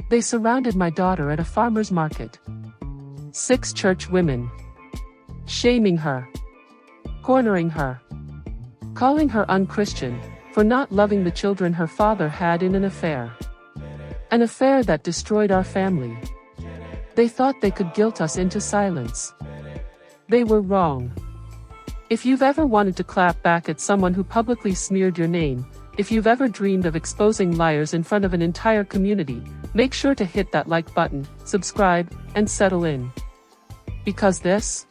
They surrounded my daughter at a farmer's market. 6 church women. Shaming her. Cornering her. Calling her unchristian for not loving the children her father had in an affair. An affair that destroyed our family. They thought they could guilt us into silence. They were wrong. If you've ever wanted to clap back at someone who publicly smeared your name, if you've ever dreamed of exposing liars in front of an entire community, make sure to hit that like button, subscribe, and settle in. Because this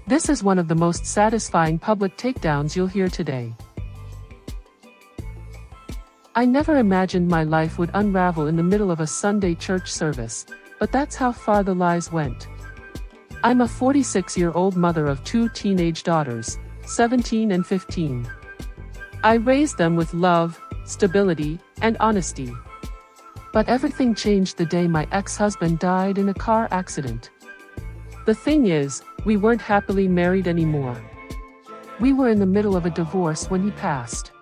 is one of the most satisfying public takedowns you'll hear today. I never imagined my life would unravel in the middle of a Sunday church service, but that's how far the lies went. I'm a 46-year-old mother of 2 teenage daughters, 17 and 15. I raised them with love, stability, and honesty. But everything changed the day my ex-husband died in a car accident. The thing is, we weren't happily married anymore. We were in the middle of a divorce when he passed.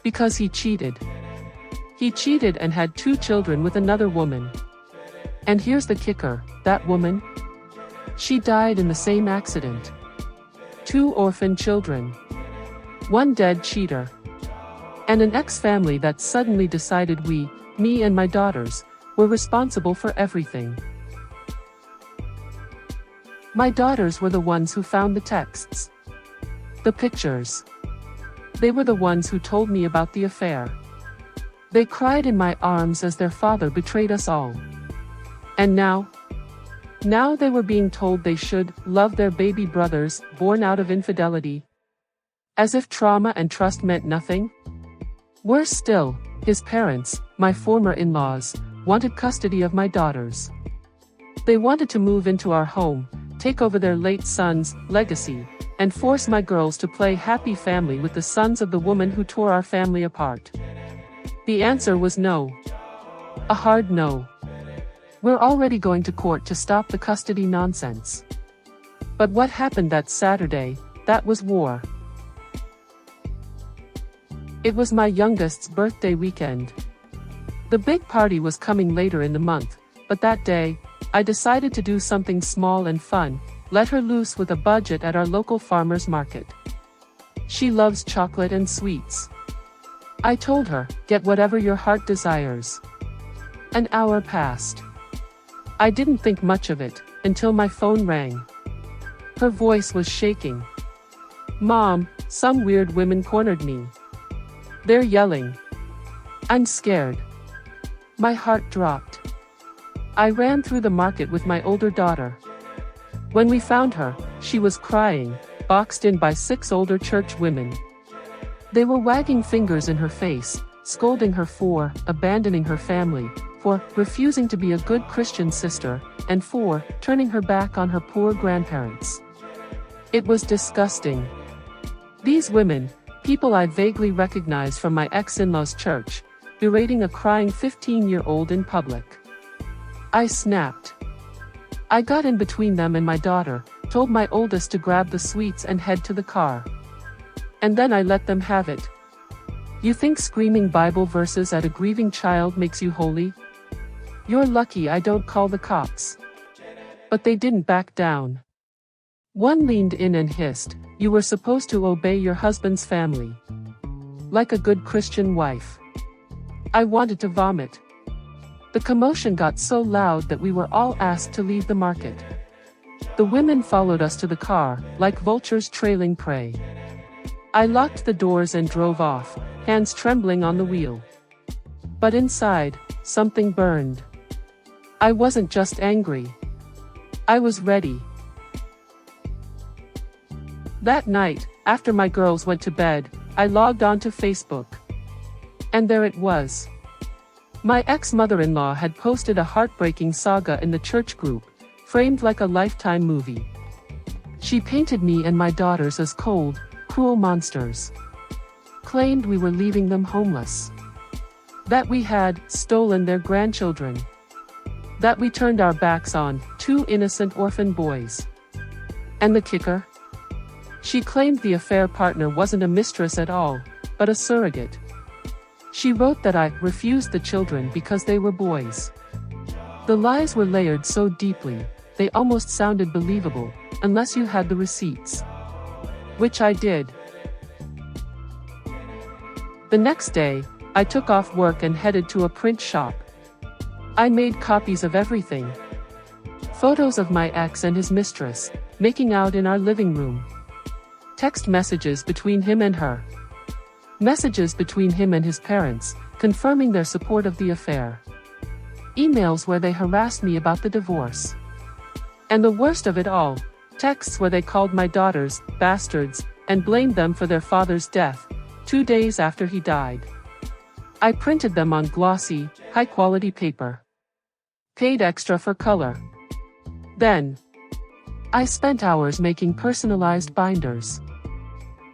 Because he cheated. He cheated and had 2 children with another woman. And here's the kicker, that woman? She died in the same accident. 2 orphan children. 1 dead cheater. And an ex-family that suddenly decided me and my daughters, were responsible for everything. My daughters were the ones who found the texts. The pictures. They were the ones who told me about the affair. They cried in my arms as their father betrayed us all. And now they were being told they should love their baby brothers, born out of infidelity. As if trauma and trust meant nothing. Worse still, his parents, my former in-laws, wanted custody of my daughters. They wanted to move into our home, take over their late son's legacy, and force my girls to play happy family with the sons of the woman who tore our family apart. The answer was no. A hard no. We're already going to court to stop the custody nonsense. But what happened that Saturday, that was war. It was my youngest's birthday weekend. The big party was coming later in the month, but that day, I decided to do something small and fun, let her loose with a budget at our local farmer's market. She loves chocolate and sweets. I told her, get whatever your heart desires. An hour passed. I didn't think much of it, until my phone rang. Her voice was shaking. Mom, some weird women cornered me. They're yelling. I'm scared. My heart dropped. I ran through the market with my older daughter. When we found her, she was crying, boxed in by 6 older church women. They were wagging fingers in her face, scolding her for abandoning her family, for refusing to be a good Christian sister, and for turning her back on her poor grandparents. It was disgusting. These women, people I vaguely recognized from my ex-in-law's church, berating a crying 15-year-old in public. I snapped. I got in between them and my daughter, told my oldest to grab the sweets and head to the car. And then I let them have it. You think screaming Bible verses at a grieving child makes you holy? You're lucky I don't call the cops. But they didn't back down. One leaned in and hissed, you were supposed to obey your husband's family. Like a good Christian wife. I wanted to vomit. The commotion got so loud that we were all asked to leave the market. The women followed us to the car, like vultures trailing prey. I locked the doors and drove off, hands trembling on the wheel. But inside, something burned. I wasn't just angry. I was ready. That night, after my girls went to bed, I logged onto Facebook. And there it was. My ex-mother-in-law had posted a heartbreaking saga in the church group, framed like a Lifetime movie. She painted me and my daughters as cold, cruel monsters. Claimed we were leaving them homeless. That we had stolen their grandchildren. That we turned our backs on 2 innocent orphan boys. And the kicker? She claimed the affair partner wasn't a mistress at all, but a surrogate. She wrote that I refused the children because they were boys. The lies were layered so deeply, they almost sounded believable, unless you had the receipts. Which I did. The next day, I took off work and headed to a print shop. I made copies of everything. Photos of my ex and his mistress, making out in our living room. Text messages between him and her. Messages between him and his parents, confirming their support of the affair. Emails where they harassed me about the divorce. And the worst of it all, texts where they called my daughters bastards and blamed them for their father's death, 2 days after he died. I printed them on glossy, high-quality paper. Paid extra for color. Then, I spent hours making personalized binders.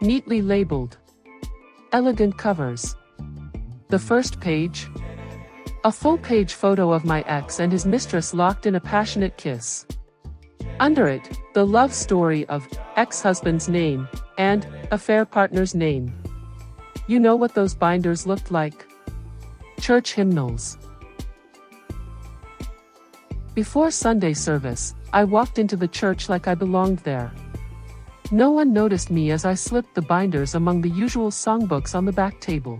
Neatly labeled. Elegant covers. The first page? A full-page photo of my ex and his mistress locked in a passionate kiss. Under it, the love story of ex-husband's name and affair partner's name. You know what those binders looked like? Church hymnals. Before Sunday service, I walked into the church like I belonged there. No one noticed me as I slipped the binders among the usual songbooks on the back table.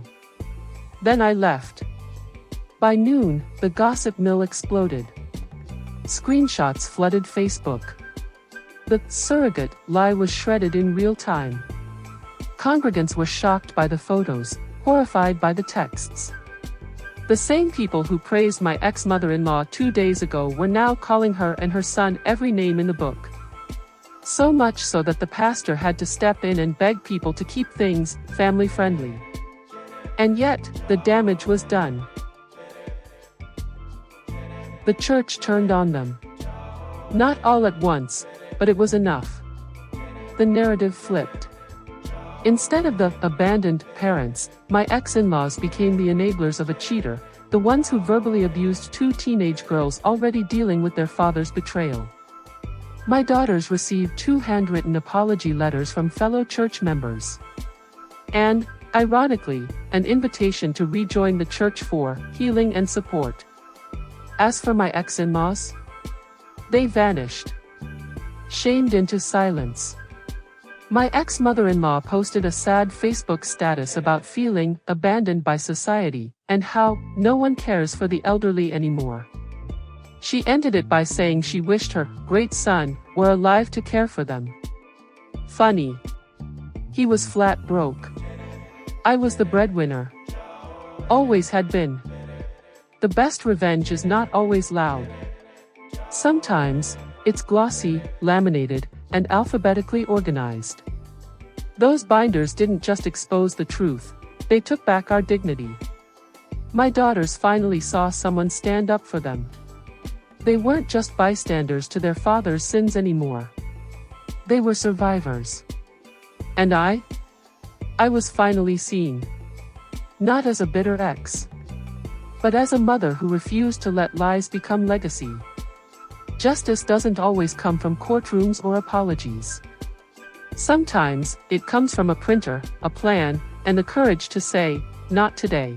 Then I left. By noon, the gossip mill exploded. Screenshots flooded Facebook. The surrogate lie was shredded in real time. Congregants were shocked by the photos, horrified by the texts. The same people who praised my ex-mother-in-law 2 days ago were now calling her and her son every name in the book. So much so that the pastor had to step in and beg people to keep things family-friendly. And yet, the damage was done. The church turned on them. Not all at once, but it was enough. The narrative flipped. Instead of the abandoned parents, my ex-in-laws became the enablers of a cheater, the ones who verbally abused 2 teenage girls already dealing with their father's betrayal. My daughters received 2 handwritten apology letters from fellow church members. And, ironically, an invitation to rejoin the church for healing and support. As for my ex-in-laws, they vanished. Shamed into silence. My ex-mother-in-law posted a sad Facebook status about feeling abandoned by society, and how no one cares for the elderly anymore. She ended it by saying she wished her great son were alive to care for them. Funny. He was flat broke. I was the breadwinner. Always had been. The best revenge is not always loud. Sometimes, it's glossy, laminated, and alphabetically organized. Those binders didn't just expose the truth, they took back our dignity. My daughters finally saw someone stand up for them. They weren't just bystanders to their father's sins anymore. They were survivors. And I was finally seen. Not as a bitter ex, but as a mother who refused to let lies become legacy. Justice doesn't always come from courtrooms or apologies. Sometimes, it comes from a printer, a plan, and the courage to say, not today.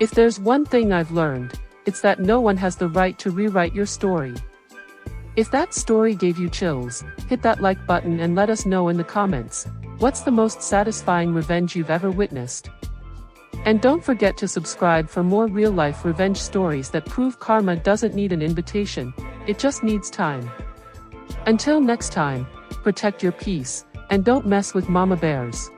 If there's one thing I've learned, it's that no one has the right to rewrite your story. If that story gave you chills, hit that like button and let us know in the comments, what's the most satisfying revenge you've ever witnessed? And don't forget to subscribe for more real-life revenge stories that prove karma doesn't need an invitation, it just needs time. Until next time, protect your peace, and don't mess with mama bears.